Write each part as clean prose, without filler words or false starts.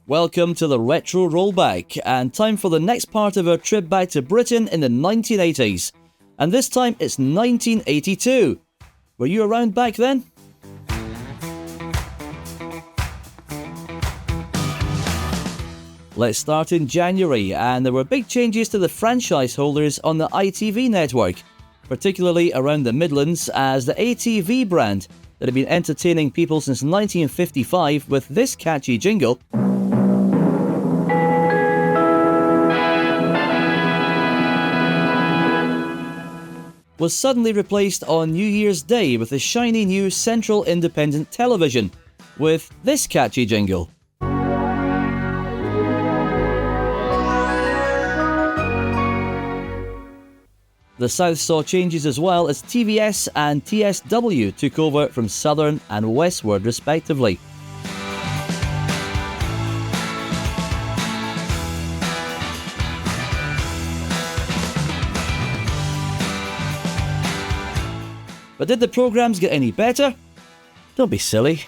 Welcome to the Retro Rollback, and time for the next part of our trip back to Britain in the 1980s. And this time it's 1982. Were you around back then? Let's start in January, and there were big changes to the franchise holders on the ITV network, particularly around the Midlands, as the ATV brand that had been entertaining people since 1955 with this catchy jingle was suddenly replaced on New Year's Day with the shiny new Central Independent Television with this catchy jingle. The South saw changes as well as TVS and TSW took over from Southern and Westward respectively. But did the programmes get any better? Don't be silly.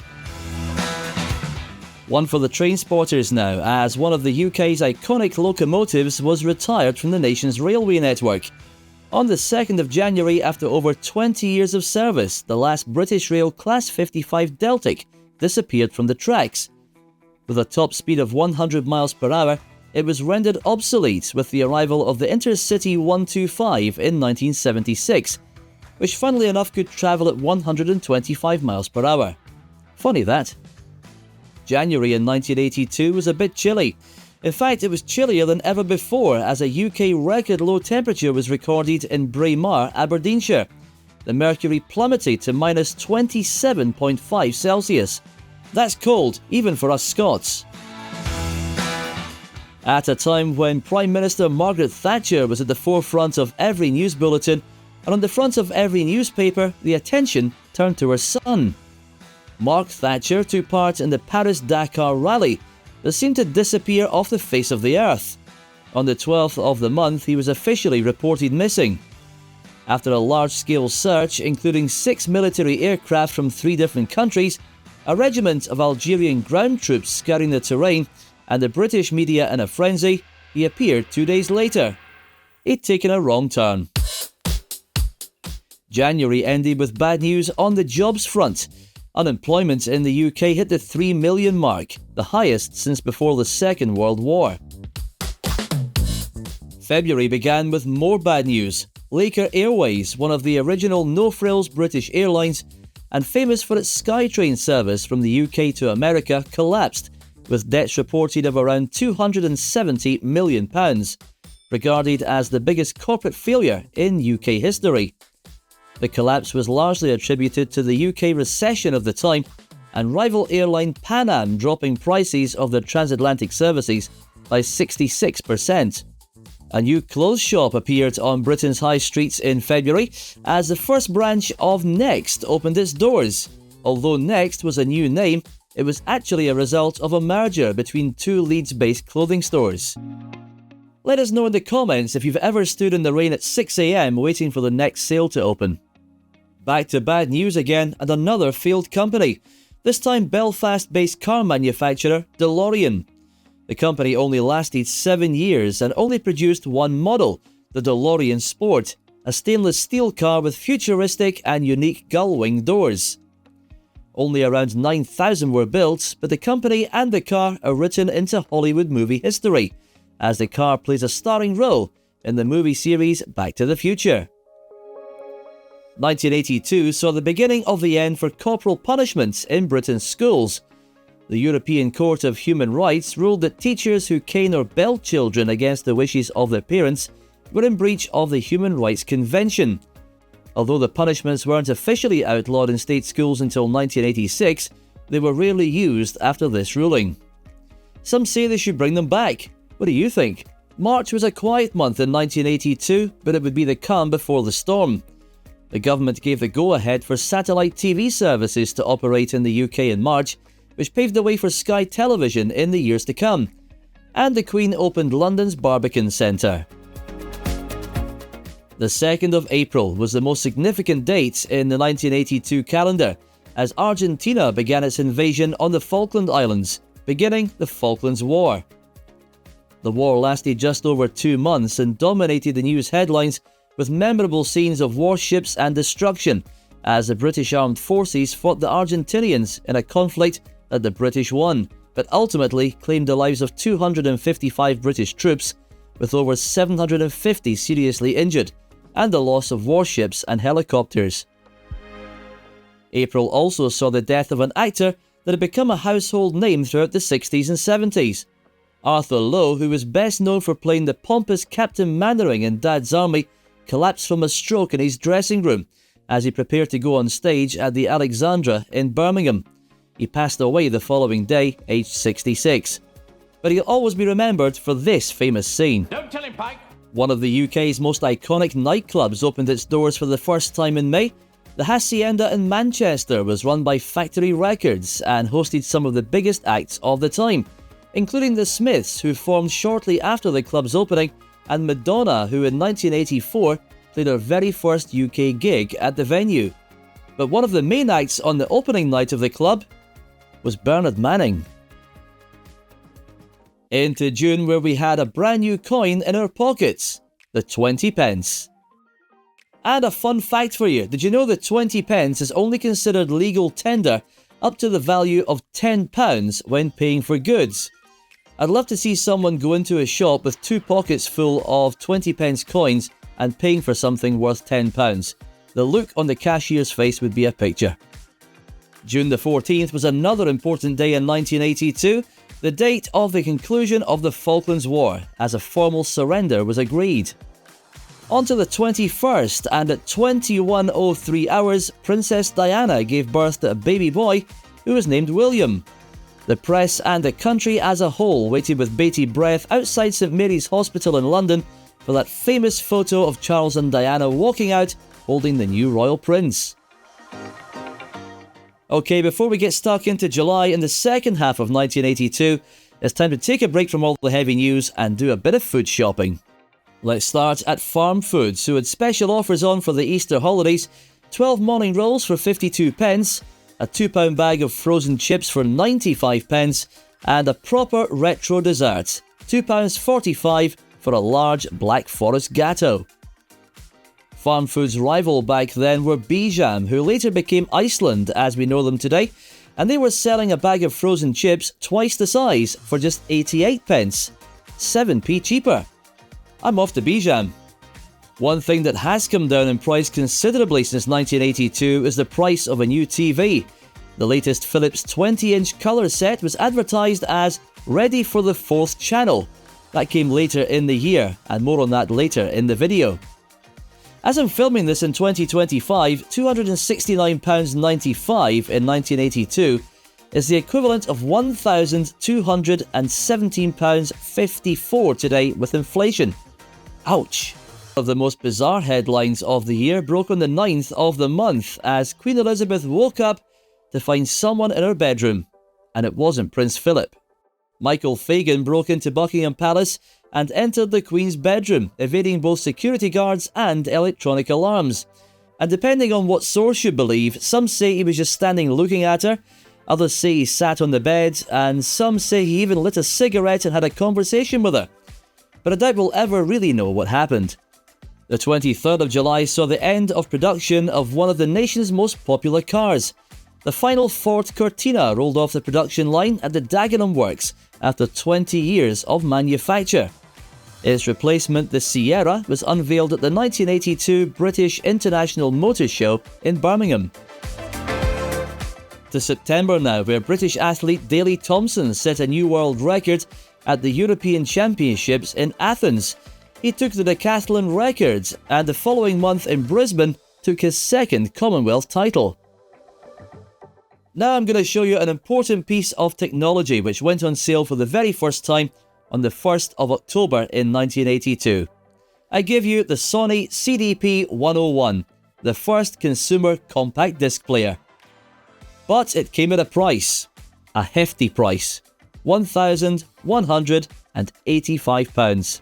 One for the train spotters now, as one of the UK's iconic locomotives was retired from the nation's railway network. On the 2nd of January, after over 20 years of service, the last British Rail Class 55 Deltic disappeared from the tracks. With a top speed of 100 miles per hour, it was rendered obsolete with the arrival of the Intercity 125 in 1976, which funnily enough could travel at 125 miles per hour. Funny that. January in 1982 was a bit chilly. In fact, it was chillier than ever before as a UK record low temperature was recorded in Braemar, Aberdeenshire. The mercury plummeted to minus 27.5 Celsius. That's cold, even for us Scots. At a time when Prime Minister Margaret Thatcher was at the forefront of every news bulletin, and on the front of every newspaper, the attention turned to her son. Mark Thatcher took part in the Paris-Dakar rally that seemed to disappear off the face of the earth. On the 12th of the month, he was officially reported missing. After a large-scale search, including 6 military aircraft from 3 different countries, a regiment of Algerian ground troops scouring the terrain, and the British media in a frenzy, he appeared 2 days later. He'd taken a wrong turn. January ended with bad news on the jobs front. Unemployment in the UK hit the 3 million mark, the highest since before the Second World War. February began with more bad news. Laker Airways, one of the original no-frills British airlines and famous for its SkyTrain service from the UK to America, collapsed, with debts reported of around £270 million, regarded as the biggest corporate failure in UK history. The collapse was largely attributed to the UK recession of the time and rival airline Pan Am dropping prices of their transatlantic services by 66%. A new clothes shop appeared on Britain's high streets in February as the first branch of Next opened its doors. Although Next was a new name, it was actually a result of a merger between 2 Leeds-based clothing stores. Let us know in the comments if you've ever stood in the rain at 6 AM waiting for the next sale to open. Back to bad news again, and another failed company. This time Belfast-based car manufacturer Delorean. The company only lasted 7 years and only produced one model, the Delorean Sport, a stainless steel car with futuristic and unique gull-wing doors. Only around 9,000 were built, but the company and the car are written into Hollywood movie history, as the car plays a starring role in the movie series Back to the Future. 1982 saw the beginning of the end for corporal punishments in Britain's schools. The European Court of Human Rights ruled that teachers who cane or belt children against the wishes of their parents were in breach of the Human Rights Convention. Although the punishments weren't officially outlawed in state schools until 1986, they were rarely used after this ruling. Some say they should bring them back. What do you think? March was a quiet month in 1982, but it would be the calm before the storm. The government gave the go-ahead for satellite TV services to operate in the UK in March, which paved the way for Sky Television in the years to come. And the Queen opened London's Barbican Centre. The 2nd of April was the most significant date in the 1982 calendar, as Argentina began its invasion on the Falkland Islands, beginning the Falkland War. The war lasted just over 2 months and dominated the news headlines with memorable scenes of warships and destruction as the British Armed Forces fought the Argentinians in a conflict that the British won, but ultimately claimed the lives of 255 British troops, with over 750 seriously injured, and the loss of warships and helicopters. April also saw the death of an actor that had become a household name throughout the 60s and 70s. Arthur Lowe, who was best known for playing the pompous Captain Mannering in Dad's Army, collapsed from a stroke in his dressing room as he prepared to go on stage at the Alexandra in Birmingham. He passed away the following day, aged 66. But he'll always be remembered for this famous scene. Don't tell him, Pike! One of the UK's most iconic nightclubs opened its doors for the first time in May. The Hacienda in Manchester was run by Factory Records and hosted some of the biggest acts of the time, including the Smiths, who formed shortly after the club's opening, and Madonna, who in 1984 played her very first UK gig at the venue. But one of the main acts on the opening night of the club was Bernard Manning. Into June, where we had a brand new coin in our pockets, the 20 pence. And a fun fact for you, did you know that 20 pence is only considered legal tender up to the value of £10 when paying for goods? I'd love to see someone go into a shop with 2 pockets full of 20 pence coins and paying for something worth £10. The look on the cashier's face would be a picture. June the 14th was another important day in 1982, the date of the conclusion of the Falklands War, as a formal surrender was agreed. On to the 21st, and at 21:03 hours, Princess Diana gave birth to a baby boy who was named William. The press and the country as a whole waited with bated breath outside St Mary's Hospital in London for that famous photo of Charles and Diana walking out holding the new royal prince. Okay, before we get stuck into July in the second half of 1982, it's time to take a break from all the heavy news and do a bit of food shopping. Let's start at Farm Foods, who had special offers on for the Easter holidays: 12 morning rolls for 52 pence, a £2 bag of frozen chips for 95 pence, and a proper retro dessert, £2.45 for a large Black Forest Gatto. Farm Foods' rival back then were Bijam, who later became Iceland as we know them today, and they were selling a bag of frozen chips twice the size for just 88 pence, 7p cheaper. I'm off to Bijam. One thing that has come down in price considerably since 1982 is the price of a new TV. The latest Philips 20-inch colour set was advertised as ready for the 4th channel. That came later in the year, and more on that later in the video. As I'm filming this in 2025, £269.95 in 1982 is the equivalent of £1,217.54 today with inflation. Ouch! One of the most bizarre headlines of the year broke on the 9th of the month as Queen Elizabeth woke up to find someone in her bedroom, and it wasn't Prince Philip. Michael Fagan broke into Buckingham Palace and entered the Queen's bedroom, evading both security guards and electronic alarms. And depending on what source you believe, some say he was just standing looking at her, others say he sat on the bed, and some say he even lit a cigarette and had a conversation with her. But I doubt we'll ever really know what happened. The 23rd of July saw the end of production of one of the nation's most popular cars. The final Ford Cortina rolled off the production line at the Dagenham Works after 20 years of manufacture. Its replacement, the Sierra, was unveiled at the 1982 British International Motor Show in Birmingham. To September now, where British athlete Daley Thompson set a new world record at the European Championships in Athens. He took the decathlon record, and the following month in Brisbane took his second Commonwealth title. Now I'm going to show you an important piece of technology which went on sale for the very first time on the 1st of October in 1982. I give you the Sony CDP-101, the first consumer compact disc player. But it came at a price, a hefty price, £1,185.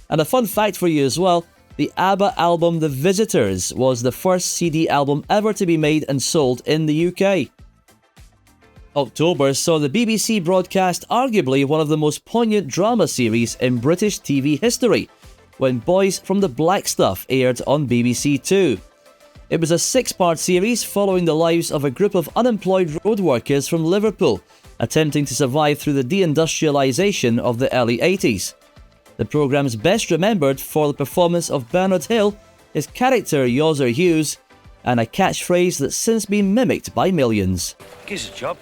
And a fun fact for you as well, the ABBA album The Visitors was the first CD album ever to be made and sold in the UK. October saw the BBC broadcast arguably one of the most poignant drama series in British TV history, when Boys from the Black Stuff aired on BBC Two. It was a 6-part series following the lives of a group of unemployed road workers from Liverpool, attempting to survive through the deindustrialisation of the early 80s. The programme's best remembered for the performance of Bernard Hill, his character Yozzer Hughes, and a catchphrase that's since been mimicked by millions. Gives a job.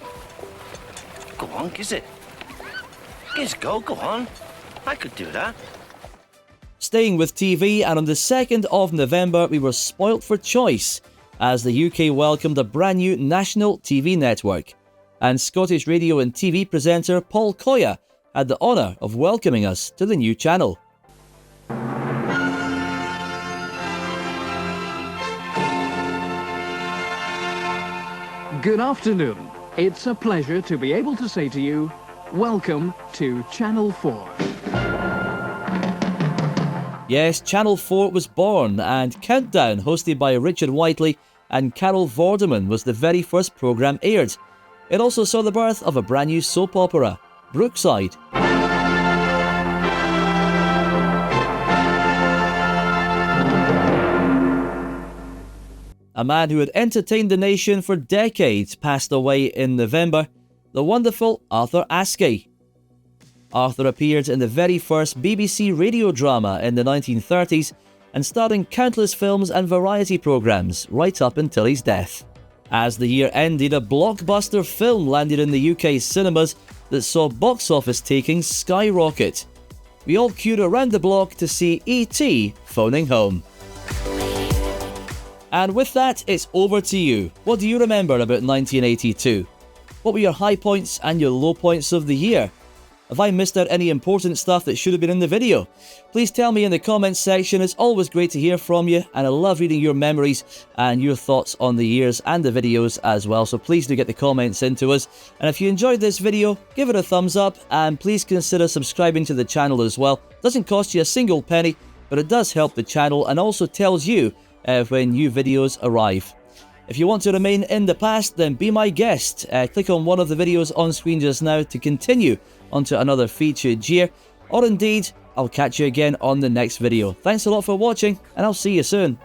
Go on, gives it. Gives a go on. I could do that. Staying with TV, and on the 2nd of November we were spoilt for choice as the UK welcomed a brand new national TV network, and Scottish radio and TV presenter Paul Coya had the honour of welcoming us to the new channel. Good afternoon. It's a pleasure to be able to say to you, welcome to Channel 4. Yes, Channel 4 was born, and Countdown, hosted by Richard Whiteley and Carol Vorderman, was the very first programme aired. It also saw the birth of a brand new soap opera, Brookside. A man who had entertained the nation for decades passed away in November, the wonderful Arthur Askey. Arthur appeared in the very first BBC radio drama in the 1930s and starred in countless films and variety programmes right up until his death. As the year ended, a blockbuster film landed in the UK cinemas that saw box office takings skyrocket. We all queued around the block to see E.T. Phoning Home. And with that, it's over to you. What do you remember about 1982? What were your high points and your low points of the year? Have I missed out any important stuff that should have been in the video? Please tell me in the comments section. It's always great to hear from you, and I love reading your memories and your thoughts on the years and the videos as well, so please do get the comments into us. And if you enjoyed this video, give it a thumbs up, and please consider subscribing to the channel as well. It doesn't cost you a single penny, but it does help the channel and also tells you when new videos arrive. If you want to remain in the past, then be my guest. Click on one of the videos on screen just now to continue onto another featured year, or indeed, I'll catch you again on the next video. Thanks a lot for watching, and I'll see you soon.